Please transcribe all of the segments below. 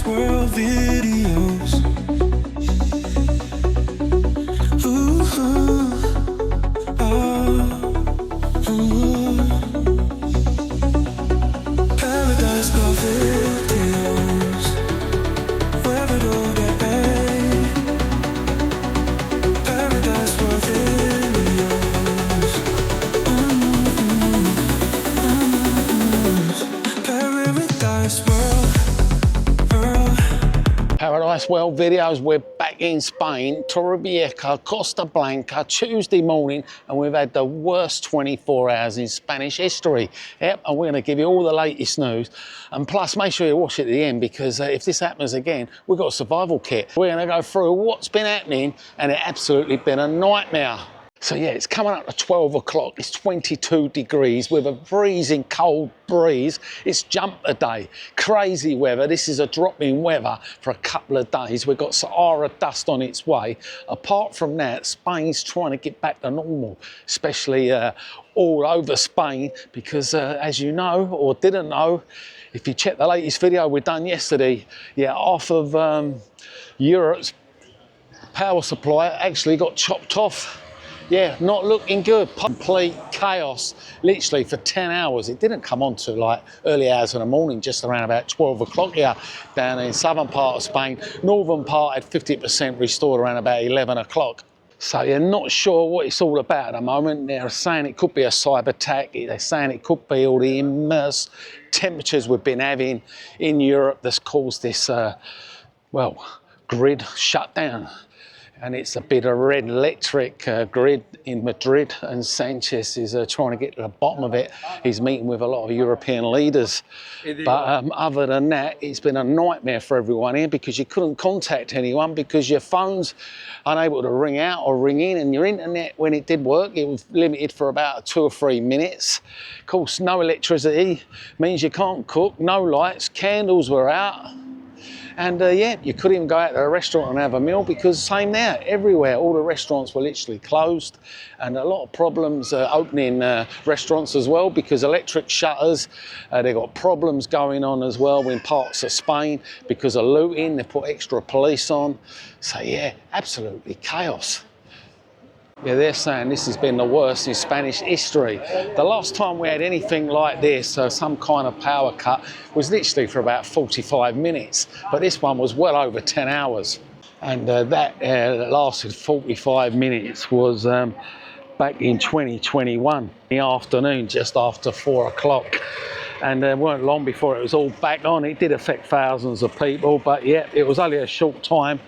world videos. Ooh, Paradise world videos. Where it all get paid. Paradise world videos. Paradise world. Paradise World videos, we're back in Spain, Torrevieja Costa Blanca, Tuesday morning, and we've had the worst 24 hours in Spanish history. Yep, and we're going to give you all the latest news. And plus, make sure you watch it at the end, because if this happens again, we've got a survival kit. We're going to go through what's been happening, and it's absolutely been a nightmare. So yeah, it's coming up to 12 o'clock, it's 22 degrees with a freezing cold breeze. It's jump a day, crazy weather. This is a drop in weather for a couple of days. We've got Sahara dust on its way. Apart from that, Spain's trying to get back to normal, especially all over Spain, because as you know, or didn't know, if you check the latest video we done yesterday, yeah, half of Europe's power supply actually got chopped off. Yeah, not looking good. Complete chaos, literally for 10 hours. It didn't come on to like early hours in the morning, just around about 12 o'clock here down in southern part of Spain. Northern part had 50% restored around about 11 o'clock. So you're not sure what it's all about at the moment. They're saying it could be a cyber attack. They're saying it could be all the immense temperatures we've been having in Europe that's caused this, well, grid shutdown. And it's a bit of red electric grid in Madrid, and Sanchez is trying to get to the bottom of it. He's meeting with a lot of European leaders. But other than that, it's been a nightmare for everyone here, because you couldn't contact anyone because your phone's unable to ring out or ring in, and your internet, when it did work, it was limited for about 2 or 3 minutes. Of course, no electricity means you can't cook, no lights, candles were out. And yeah, you couldn't even go out to a restaurant and have a meal, because same there, everywhere, all the restaurants were literally closed, and a lot of problems opening restaurants as well, because electric shutters, they've got problems going on as well in parts of Spain because of looting. They put extra police on. So yeah, absolutely chaos. Yeah, they're saying this has been the worst in Spanish history. The last time we had anything like this, some kind of power cut, was literally for about 45 minutes. But this one was well over 10 hours. And that lasted 45 minutes was back in 2021, in the afternoon, just after 4 o'clock. And it weren't long before it was all back on. It did affect thousands of people, but yeah, it was only a short time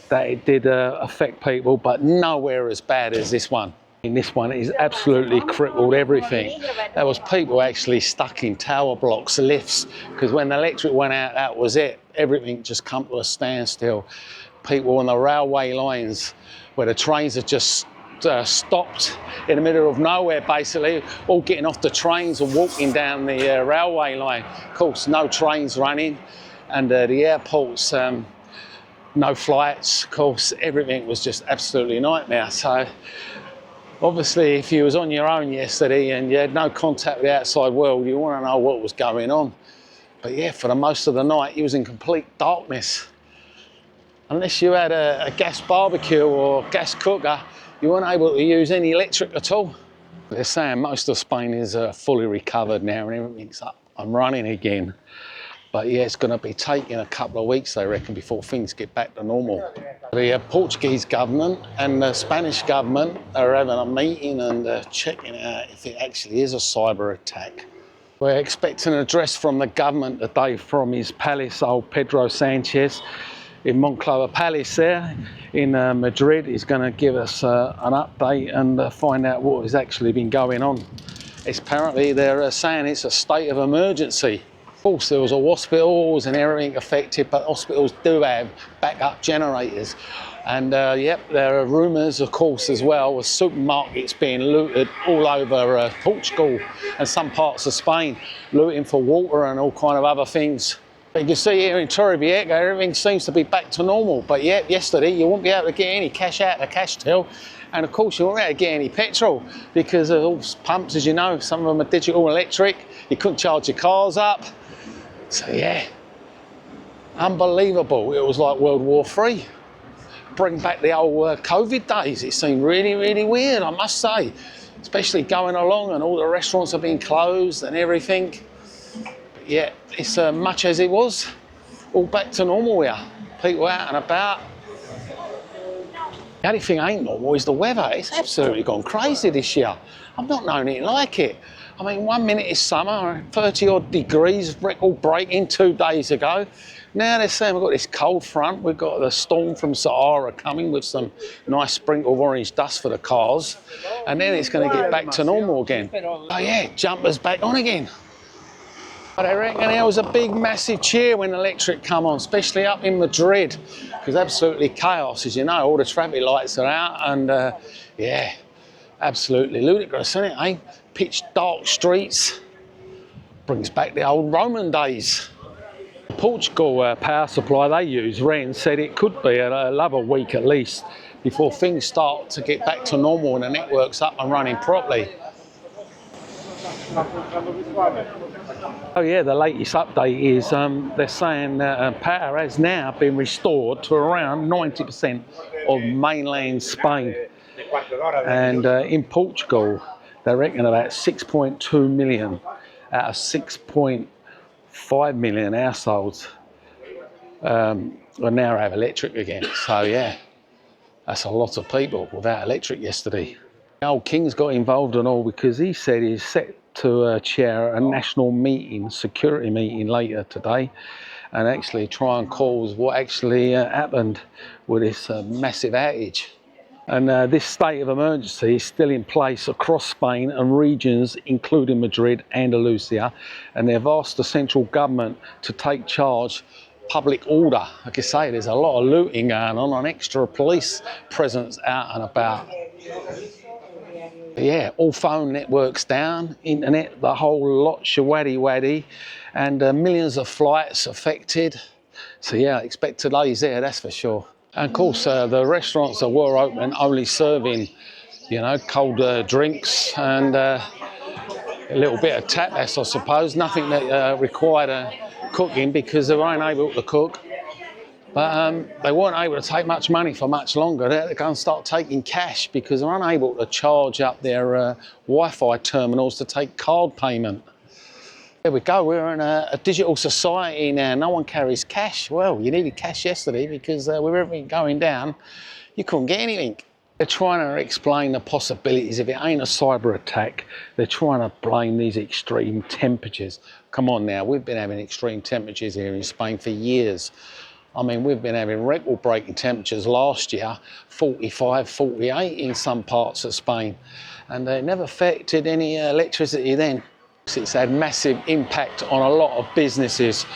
that it did affect people, but nowhere as bad as this one. And this one is absolutely crippled everything. There was people actually stuck in tower blocks, lifts, because when the electric went out, that was it. Everything just come to a standstill. People on the railway lines where the trains have just stopped in the middle of nowhere, basically, all getting off the trains and walking down the railway line. Of course, no trains running, and the airports, no flights. Of course, everything was just absolutely a nightmare. So obviously, if you was on your own yesterday and you had no contact with the outside world, you want to know what was going on. But yeah, for the most of the night, you was in complete darkness. Unless you had a gas barbecue or gas cooker, you weren't able to use any electric at all. They're saying most of Spain is fully recovered now and everything's up and running again. But yeah, it's going to be taking a couple of weeks, they reckon, before things get back to normal. The Portuguese government and the Spanish government are having a meeting and checking out if it actually is a cyber attack. We're expecting an address from the government today from his palace, old Pedro Sanchez, in Moncloa Palace there in Madrid. He's going to give us an update and find out what has actually been going on. It's apparently they're saying it's a state of emergency. Of course, there was a hospitals and everything affected, but hospitals do have backup generators. And yep, there are rumours, of course, as well, with supermarkets being looted all over Portugal and some parts of Spain, looting for water and all kind of other things. But you can see here in Torrevieja, everything seems to be back to normal. But yet, yesterday, you wouldn't be able to get any cash out of the cash till. And of course, you won't be able to get any petrol because of all pumps, as you know, some of them are digital electric. You couldn't charge your cars up. So yeah, Unbelievable. It was like World War III. Bring back the old COVID days. It seemed really, really weird, I must say. Especially going along and all the restaurants have been closed and everything. But yeah, it's much as it was. All back to normal here. People out and about. The only thing ain't normal is the weather. It's absolutely gone crazy this year. I've not known anything like it. I mean, 1 minute it's summer, 30 odd degrees, record breaking 2 days ago. Now they're saying we've got this cold front, we've got the storm from Sahara coming with some nice sprinkle of orange dust for the cars, and then it's going to get back to normal again. Oh yeah, jumpers back on again. But I reckon there was a big massive cheer when electric come on, especially up in Madrid, because absolutely chaos, as you know, all the traffic lights are out, and yeah, absolutely ludicrous, isn't it, eh? Pitch dark streets, brings back the old Roman days. Portugal power supply they use, Ren, said it could be another week at least before things start to get back to normal and the network's up and running properly. Oh yeah, the latest update is they're saying power has now been restored to around 90% of mainland Spain. And in Portugal, they reckon about 6.2 million out of 6.5 million households will now have electric again. So yeah, that's a lot of people without electric yesterday. The old King's got involved and all because he said he's set to chair a national meeting, security meeting later today, and actually try and cause what actually happened with this massive outage. And this state of emergency is still in place across Spain and regions including Madrid, Andalusia, and they've asked the central government to take charge public order. Like I say, there's a lot of looting going on, an extra police presence out and about. Yeah, all phone networks down, internet, the whole lot, shawaddy-waddy, and millions of flights affected. So yeah, expect today's there, that's for sure. And of course, the restaurants that were open only serving, you know, cold drinks and a little bit of tapas, I suppose. Nothing that required cooking because they weren't able to cook. But they weren't able to take much money for much longer. They had to go and start taking cash because they're unable to charge up their Wi-Fi terminals to take card payment. There we go, we're in a digital society now. No one carries cash. Well, you needed cash yesterday because with everything going down, you couldn't get anything. They're trying to explain the possibilities. If it ain't a cyber attack, they're trying to blame these extreme temperatures. Come on now, we've been having extreme temperatures here in Spain for years. I mean, we've been having record-breaking temperatures last year, 45, 48 in some parts of Spain, and they never affected any electricity then. It's had massive impact on a lot of businesses.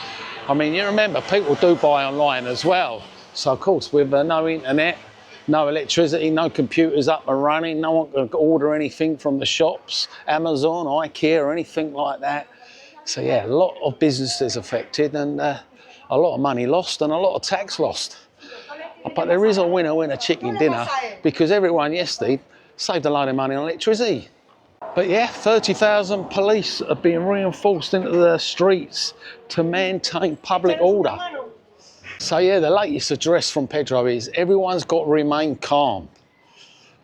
I mean, you remember, people do buy online as well. So, of course, with no internet, no electricity, no computers up and running, no one can order anything from the shops, Amazon, IKEA, or anything like that. So, yeah, a lot of businesses affected and a lot of money lost and a lot of tax lost. But there is a winner-winner chicken dinner because everyone yesterday saved a load of money on electricity. But yeah, 30,000 police are being reinforced into the streets to maintain public order. So yeah, the latest address from Pedro is everyone's got to remain calm.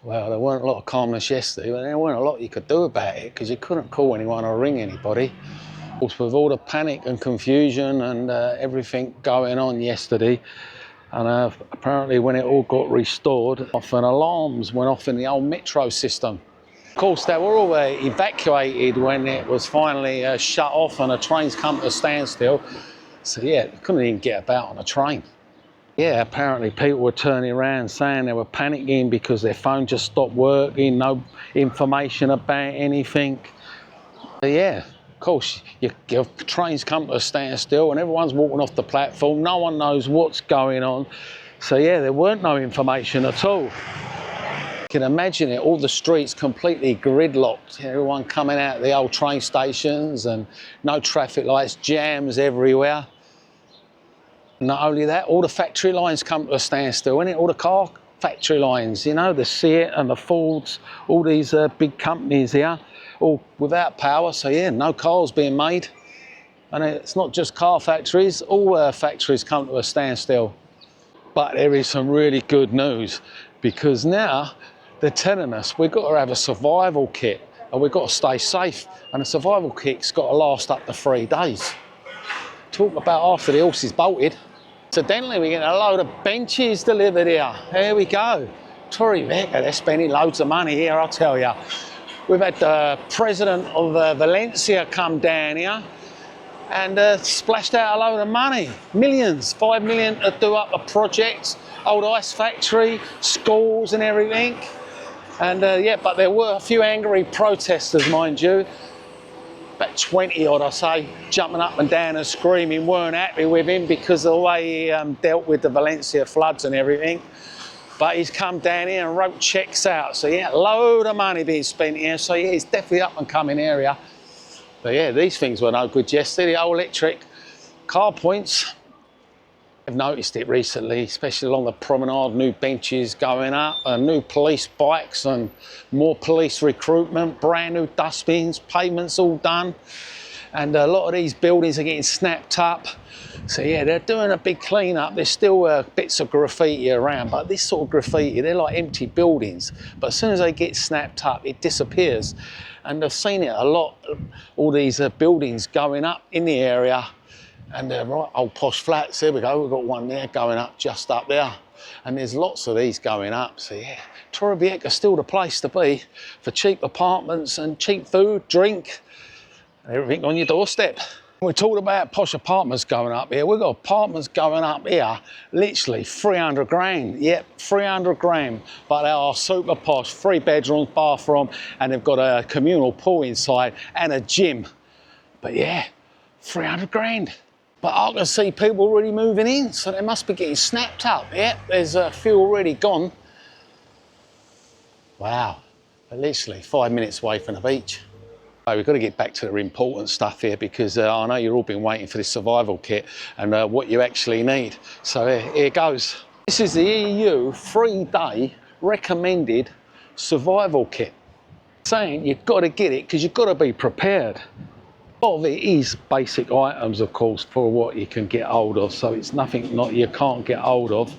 Well, there weren't a lot of calmness yesterday, but there weren't a lot you could do about it because you couldn't call anyone or ring anybody. Of course, with all the panic and confusion and everything going on yesterday, and apparently when it all got restored, often alarms went off in the old metro system. Of course, they were all evacuated when it was finally shut off and the trains come to a standstill. So yeah, they couldn't even get about on a train. Yeah, apparently people were turning around saying they were panicking because their phone just stopped working, no information about anything. But yeah, of course, your trains come to a standstill and everyone's walking off the platform, no one knows what's going on. So yeah, there weren't no information at all. You can imagine it, all the streets completely gridlocked, everyone coming out of the old train stations and no traffic lights, jams everywhere. Not only that, all the factory lines come to a standstill, innit? All the car factory lines, you know, the Seat and the Fords, all these big companies here, all without power, so yeah, no cars being made. And it's not just car factories, all factories come to a standstill. But there is some really good news, because now they're telling us we've got to have a survival kit and we've got to stay safe. And the survival kit's got to last up to 3 days. Talk about after the horse is bolted. Incidentally, we're getting a load of benches delivered here. Here we go. Torrevieja, they're spending loads of money here, I'll tell you. We've had the president of Valencia come down here and splashed out a load of money. Millions, 5 million to do up a project, old ice factory, schools and everything. And yeah, but there were a few angry protesters, mind you. About 20 odd, I say, jumping up and down and screaming, weren't happy with him because of the way he dealt with the Valencia floods and everything. But he's come down here and wrote checks out. So yeah, a load of money being spent here. So yeah, it's definitely up and coming area. But yeah, these things were no good yesterday. The old electric car points. I've noticed it recently, especially along the promenade, new benches going up, new police bikes and more police recruitment, brand new dustbins, pavements all done. And a lot of these buildings are getting snapped up. So yeah, they're doing a big clean up. There's still bits of graffiti around, but this sort of graffiti, they're like empty buildings. But as soon as they get snapped up, it disappears. And I've seen it a lot, all these buildings going up in the area. And right, old posh flats, there we go, we've got one there going up, just up there. And there's lots of these going up, so yeah. Torrevieja is still the place to be for cheap apartments and cheap food, drink, everything on your doorstep. We talked about posh apartments going up here. We've got apartments going up here, literally 300 grand. Yep, 300 grand. But they are super posh, 3 bedrooms, bathroom, and they've got a communal pool inside and a gym. But yeah, 300 grand. But I can see people already moving in, so they must be getting snapped up. Yeah, there's a few already gone. Wow, but literally 5 minutes away from the beach. So we've got to get back to the important stuff here, because I know you've all been waiting for this survival kit and what you actually need. So here goes. This is the EU 3-day recommended survival kit. Saying you've got to get it because you've got to be prepared. A lot of it is basic items, of course, for what you can get hold of, so it's nothing not you can't get hold of,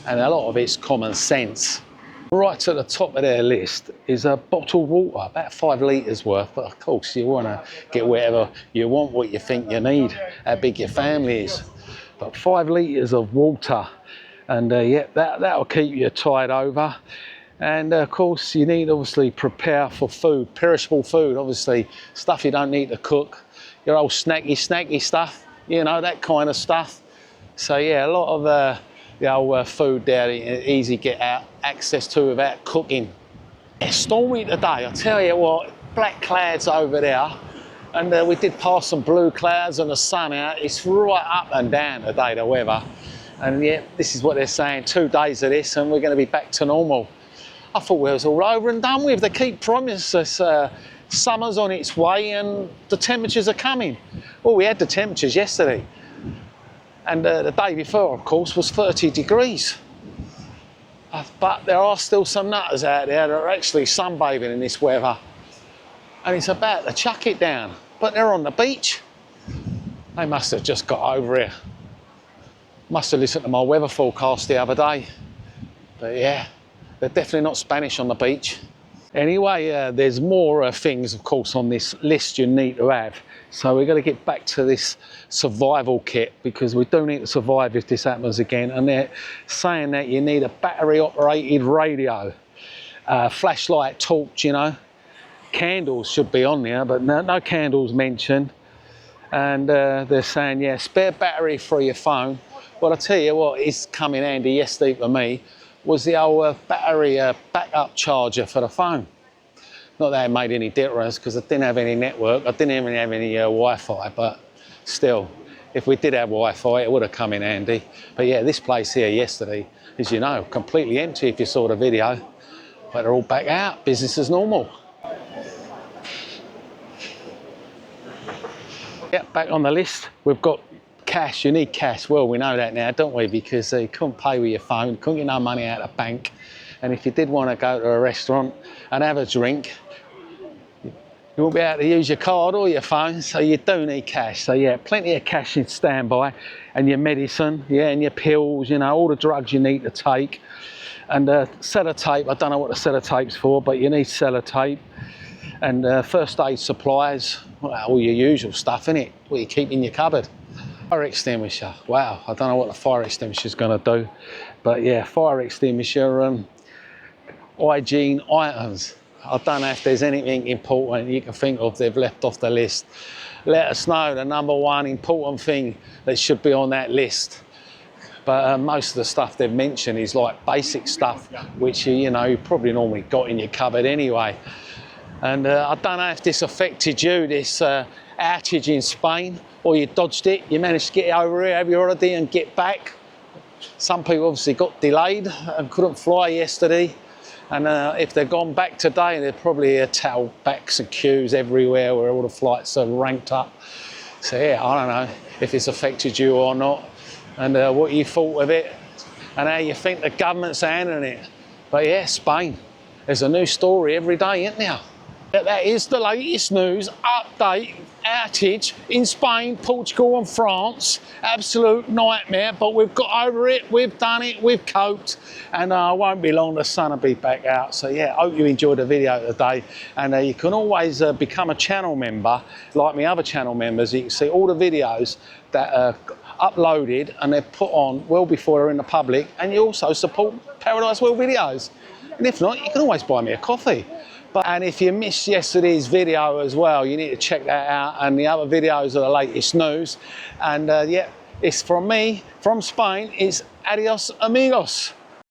and a lot of it's common sense. Right at the top of their list is a bottled water, about 5 litres worth, but of course you want to get whatever you want, what you think you need, how big your family is. But 5 litres of water, and yeah, that'll keep you tied over. And of course you need obviously prepare for food, perishable food, obviously stuff you don't need to cook. Your old snacky stuff, you know, that kind of stuff. So yeah, a lot of the old food there easy get access to without cooking. It's stormy today, I tell you what, black clouds over there, and we did pass some blue clouds and the sun out. It's right up and down today, the weather. And yeah, this is what they're saying, 2 days of this and we're going to be back to normal. I thought we was all over and done with. They keep promising us summer's on its way and the temperatures are coming. Well, we had the temperatures yesterday. And the day before, of course, was 30 degrees. But there are still some nutters out there that are actually sunbathing in this weather. And it's about to chuck it down. But they're on the beach. They must have just got over here. Must have listened to my weather forecast the other day. But yeah, they're definitely not Spanish on the beach. Anyway, there's more things, of course, on this list you need to have. So we're going to get back to this survival kit, because we do need to survive if this happens again. And they're saying that you need a battery-operated radio, flashlight, torch, you know. Candles should be on there, but no candles mentioned. And they're saying, yeah, spare battery for your phone. Well, I'll tell you what is coming handy yesterday for me was the old battery backup charger for the phone. Not that it made any difference because I didn't have any network, I didn't even have any Wi-Fi, but still, if we did have Wi-Fi, it would have come in handy. But yeah, this place here yesterday, as you know, completely empty if you saw the video, but they're all back out, business as normal. Yeah, back on the list, we've got cash. You need cash. Well, we know that now, don't we? Because you couldn't pay with your phone, couldn't get no money out of the bank. And if you did want to go to a restaurant and have a drink, You won't be able to use your card or your phone, so you do need cash. So yeah, plenty of cash in standby, and your medicine, yeah, and your pills, you know, all the drugs you need to take. And sellotape, I don't know what the sellotape's for, but you need sellotape. And first aid supplies, well, all your usual stuff, innit? What you keep in your cupboard. Fire extinguisher, wow, I don't know what the fire extinguisher's gonna do. But yeah, fire extinguisher, hygiene items. I don't know if there's anything important you can think of they've left off the list. Let us know the number one important thing that should be on that list. But most of the stuff they've mentioned is like basic stuff, which you know, you probably normally got in your cupboard anyway. And I don't know if this affected you, this outage in Spain, or you dodged it, you managed to get over here, have your holiday and get back. Some people obviously got delayed and couldn't fly yesterday. And if they've gone back today, they're probably tailbacks and queues everywhere where all the flights are ranked up. So yeah, I don't know if it's affected you or not, and what you thought of it, and how you think the government's handling it. But yeah, Spain, there's a new story every day, isn't there? That is the latest news update. Outage in Spain, Portugal and France. Absolute nightmare, but we've got over it, we've done it, we've coped, and won't be long, the sun will be back out. So yeah, hope you enjoyed the video today, and you can always become a channel member, like my other channel members. You can see all the videos that are uploaded and they're put on well before they're in the public, and you also support Paradise World videos. And if not, you can always buy me a coffee. And if you missed yesterday's video as well, you need to check that out, and the other videos are the latest news. And yeah, it's from me, from Spain, it's adios amigos.